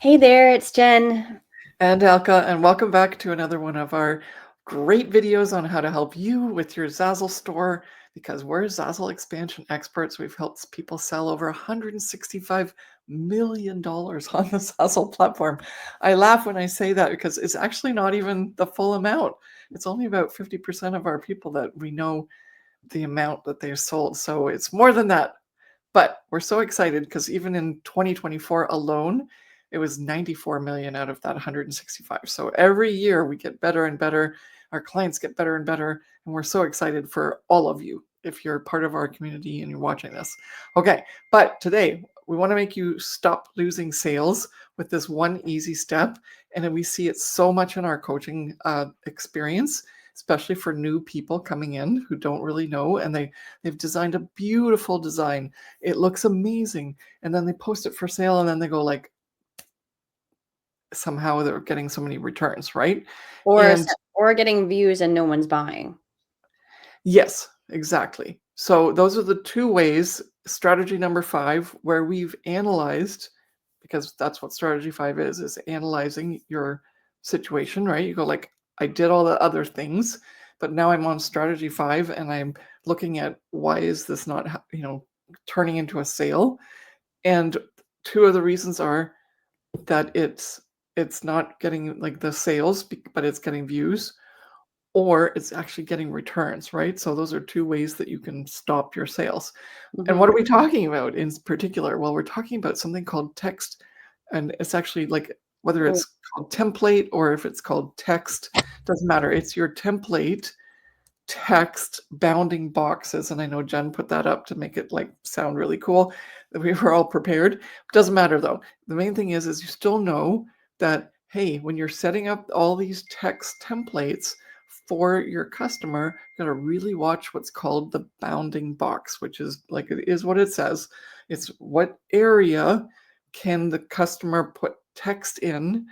Hey there, it's Jen. And Elke, and welcome back to another one of our great videos on how to help you with your Zazzle store, because we're Zazzle expansion experts. We've helped people sell over $165 million on the Zazzle platform. I laugh when I say that because it's actually not even the full amount. It's only about 50% of our people that we know the amount that they've sold. So it's more than that. But we're so excited because even in 2024 alone, it was 94 million out of that 165. So every year we get better and better. Our clients get better and better. And we're so excited for all of you if you're part of our community and you're watching this. Okay, but today we want to make you stop losing sales with this one easy step. And we see it so much in our coaching experience, especially for new people coming in who don't really know. And they've designed a beautiful design. It looks amazing. And then they post it for sale and then they go like, somehow they're getting so many returns, right? Or And or getting views and no one's buying. yes, exactly. So those are the two ways. Strategy number 5, where we've analyzed, because that's what strategy 5 is analyzing your situation, right? You go like, I did all the other things, but now I'm on strategy 5 and I'm looking at why is this not, turning into a sale? And two of the reasons are that it's not getting like the sales, but it's getting views, or it's actually getting returns, right? So those are two ways that you can stop your sales. And what Mhm. are we talking about in particular? Well, we're talking about something called text, and it's actually like whether Oh, it's called template or if it's called text, doesn't matter. It's your template text bounding boxes. And I know Jen put that up to make it like sound really cool. We were all prepared. Doesn't matter though. The main thing is you still know that, hey, when you're setting up all these text templates for your customer, you gotta really watch what's called the bounding box, which is like it is what it says. It's what area can the customer put text in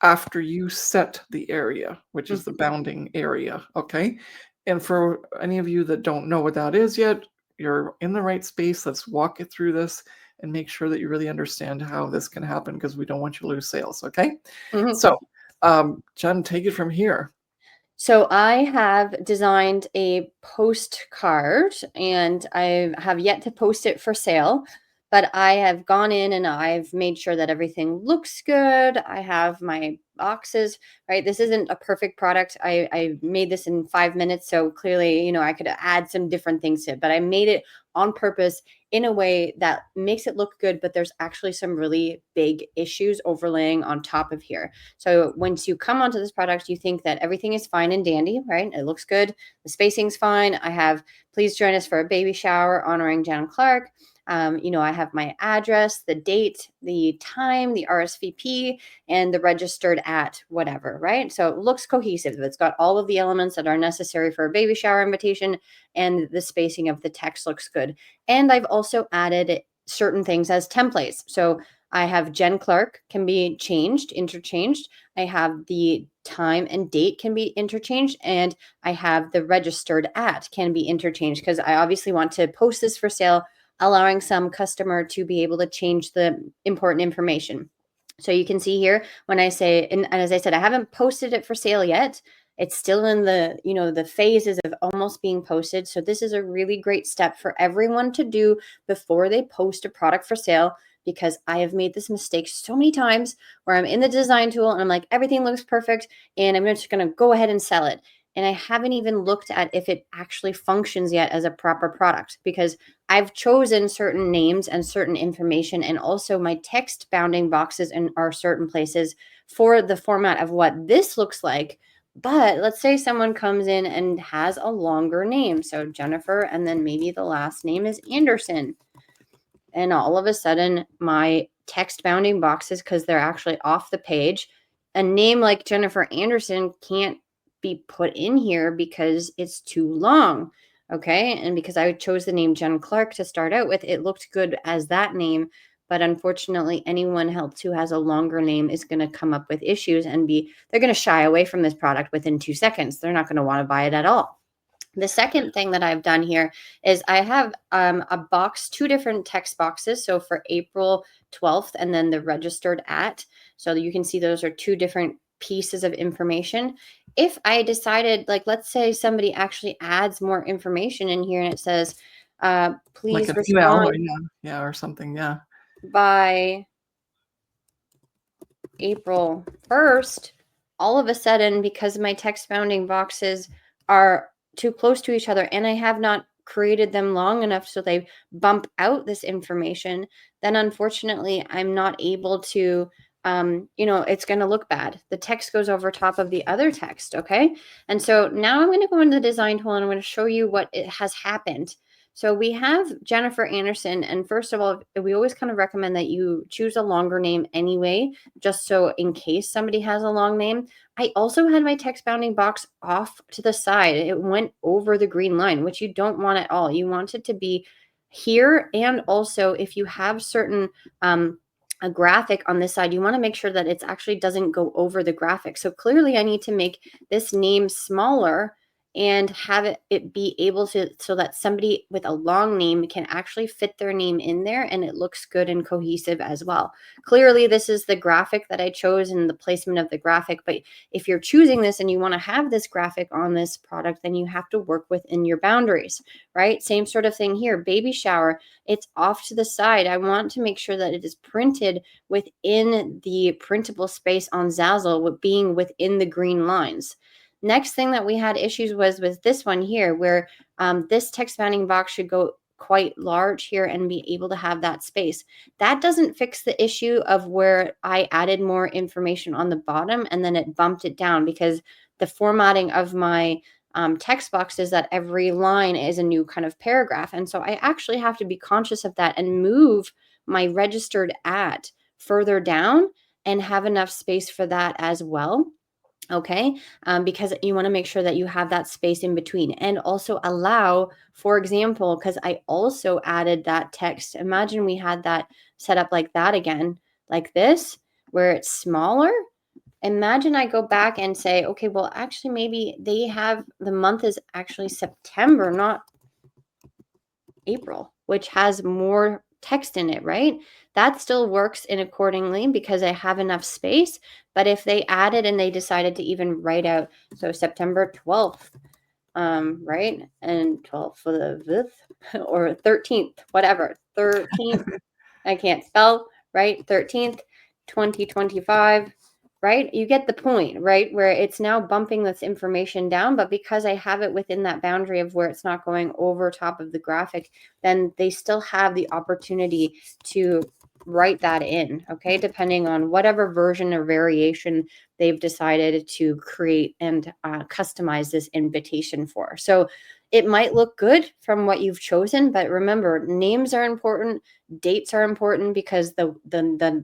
after you set the area, which is the mhm. bounding area. Okay. And for any of you that don't know what that is yet, you're in the right space. Let's walk it through this and make sure that you really understand how this can happen because we don't want you to lose sales. Okay. Mhm. So, Jen, take it from here. So I have designed a postcard and I have yet to post it for sale, but I have gone in and I've made sure that everything looks good. I have my boxes, right? This isn't a perfect product. I made this in 5 minutes. So clearly, I could add some different things to it, but I made it on purpose in a way that makes it look good, but there's actually some really big issues overlaying on top of here. So once you come onto this product, you think that everything is fine and dandy, right? It looks good. The spacing's fine. I have, please join us for a baby shower honoring Jan Clark. I have my address, the date, the time, the RSVP, and the registered at whatever, right? So it looks cohesive. It's got all of the elements that are necessary for a baby shower invitation, and the spacing of the text looks good. And I've also added certain things as templates. So I have Jen Clark can be interchanged. I have the time and date can be interchanged, and I have the registered at can be interchanged because I obviously want to post this for sale, allowing some customer to be able to change the important information. So you can see here when I say, and as I said, I haven't posted it for sale yet. It's still in the phases of almost being posted. So this is a really great step for everyone to do before they post a product for sale, because I have made this mistake so many times where I'm in the design tool and I'm like, everything looks perfect and I'm just going to go ahead and sell it. And I haven't even looked at if it actually functions yet as a proper product, because I've chosen certain names and certain information, and also my text bounding boxes in are certain places for the format of what this looks like. But let's say someone comes in and has a longer name. So Jennifer, and then maybe the last name is Anderson. And all of a sudden, my text bounding boxes, because they're actually off the page, a name like Jennifer Anderson can't be put in here because it's too long. Okay. And because I chose the name Jen Clark to start out with, it looked good as that name. But unfortunately, anyone else who has a longer name is going to come up with issues and they're going to shy away from this product within 2 seconds. They're not going to want to buy it at all. The second thing that I've done here is I have a box, 2 different text boxes. So for April 12th and then the registered at. So you can see those are 2 different pieces of information. If I decided, like, let's say somebody actually adds more information in here and it says, Like please an email or respond yeah, or something, yeah. by April 1st, all of a sudden, because my text bounding boxes are too close to each other and I have not created them long enough so they bump out this information, then unfortunately I'm not able to, it's going to look bad. The text goes over top of the other text. Okay. And so now I'm going to go into the design tool and I'm going to show you what it has happened. So we have Jennifer Anderson. And first of all, we always kind of recommend that you choose a longer name anyway, just so in case somebody has a long name. I also had my text bounding box off to the side. It went over the green line, which you don't want at all. You want it to be here. And also, if you have certain a graphic on this side, you want to make sure that it actually doesn't go over the graphic. So clearly I need to make this name smaller and have it be able to, so that somebody with a long name can actually fit their name in there and it looks good and cohesive as well. Clearly this is the graphic that I chose and the placement of the graphic, but if you're choosing this and you want to have this graphic on this product, then you have to work within your boundaries, right? Same sort of thing here. Baby shower, it's off to the side. I want to make sure that it is printed within the printable space on Zazzle, with being within the green lines. Next thing that we had issues was this one here, where this text bounding box should go quite large here and be able to have that space. That doesn't fix the issue of where I added more information on the bottom and then it bumped it down, because the formatting of my text box is that every line is a new kind of paragraph. And so I actually have to be conscious of that and move my registered at further down and have enough space for that as well. Okay, because you want to make sure that you have that space in between, and also allow, for example, because I also added that text. Imagine we had that set up like that again, like this, where it's smaller. Imagine I go back and say, okay, well, actually, maybe they have the month is actually September, not April, which has more text in it, right? That still works in accordingly because I have enough space. But if they added and they decided to even write out, so September 12th, right? And 12th for the 5th or 13th, whatever, 13th, I can't spell, right? 13th, 2025, right? You get the point, right? Where it's now bumping this information down, but because I have it within that boundary of where it's not going over top of the graphic, then they still have the opportunity to write that in, okay? Depending on whatever version or variation they've decided to create and customize this invitation for. So it might look good from what you've chosen, but remember, names are important, dates are important, because the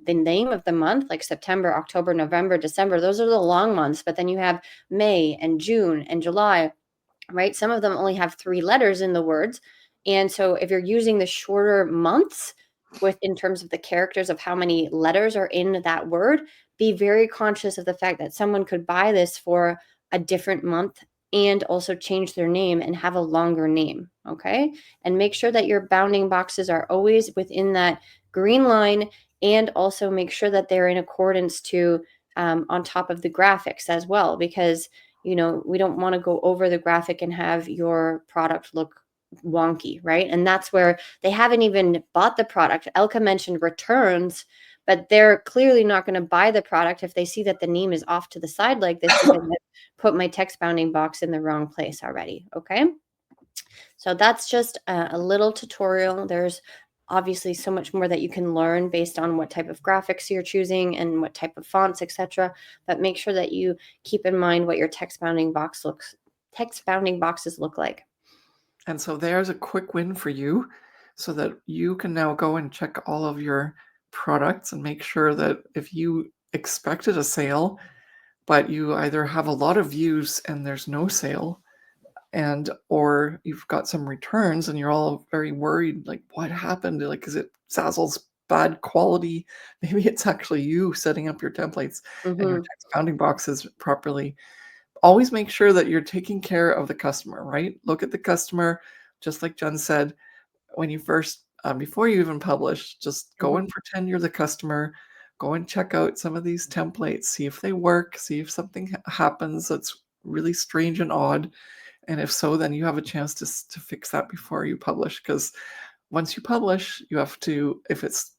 name of the month, like September, October, November, December, those are the long months. But then you have May and June and July, right? Some of them only have 3 letters in the words. And so if you're using the shorter months with in terms of the characters of how many letters are in that word, be very conscious of the fact that someone could buy this for a different month and also change their name and have a longer name. Okay. And make sure that your bounding boxes are always within that green line, and also make sure that they're in accordance to on top of the graphics as well, because we don't want to go over the graphic and have your product look wonky, right? And that's where they haven't even bought the product. Elke mentioned returns, but they're clearly not going to buy the product if they see that the name is off to the side like this, because I put my text bounding box in the wrong place already. Okay. So that's just a little tutorial. There's obviously so much more that you can learn based on what type of graphics you're choosing and what type of fonts, etc. But make sure that you keep in mind what your text bounding boxes look like. And so there's a quick win for you, so that you can now go and check all of your products and make sure that if you expected a sale, but you either have a lot of views and there's no sale, and or you've got some returns and you're all very worried, like, what happened? Like, is it Zazzle's bad quality? Maybe it's actually you setting up your templates and your Mm-hmm. text bounding boxes properly. always make sure that you're taking care of the customer, right? Look at the customer, just like Jen said, when you first, before you even publish, just go Mhm, and pretend you're the customer. Go and check out some of these templates, see if they work, see if something happens that's really strange and odd. And if so, then you have a chance to fix that before you publish. Because once you publish, you have to, if it's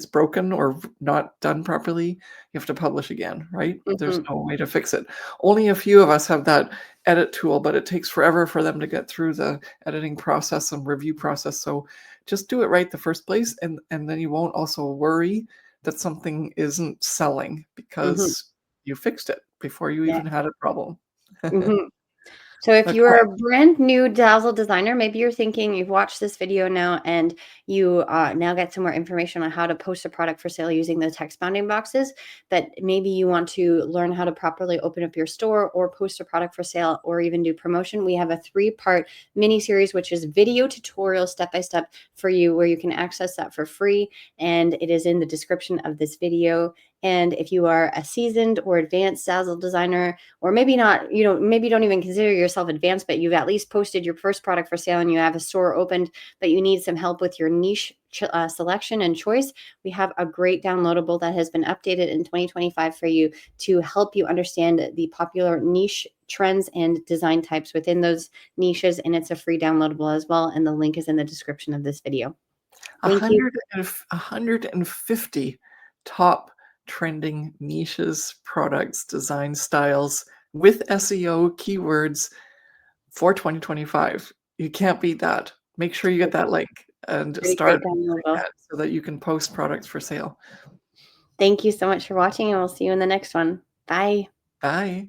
broken or not done properly, you have to publish again, right? There's mhm, no way to fix it. Only a few of us have that edit tool, but it takes forever for them to get through the editing process and review process. So just do it right the first place, and then you won't also worry that something isn't selling mhm, because you fixed it before you yeah, even had a problem. mhm. So if But you're a brand new Dazzle designer, maybe you're thinking you've watched this video now and you now get some more information on how to post a product for sale using the text bounding boxes, but maybe you want to learn how to properly open up your store or post a product for sale or even do promotion. We have a 3-part mini series, which is video tutorial step by step for you, where you can access that for free. And it is in the description of this video. And if you are a seasoned or advanced Dazzle designer, or maybe not, maybe you don't even consider yourself advanced, but you've at least posted your first product for sale and you have a store opened, but you need some help with your niche selection and choice, we have a great downloadable that has been updated in 2025 for you to help you understand the popular niche trends and design types within those niches. And it's a free downloadable as well. And the link is in the description of this video. Thank you. 150 top trending niches, products, design styles with SEO keywords for 2025. You can't beat that. Make sure you get that link and Pretty start great using downloadable. that so that you can post products for sale. Thank you so much for watching, and we'll see you in the next one. Bye. Bye.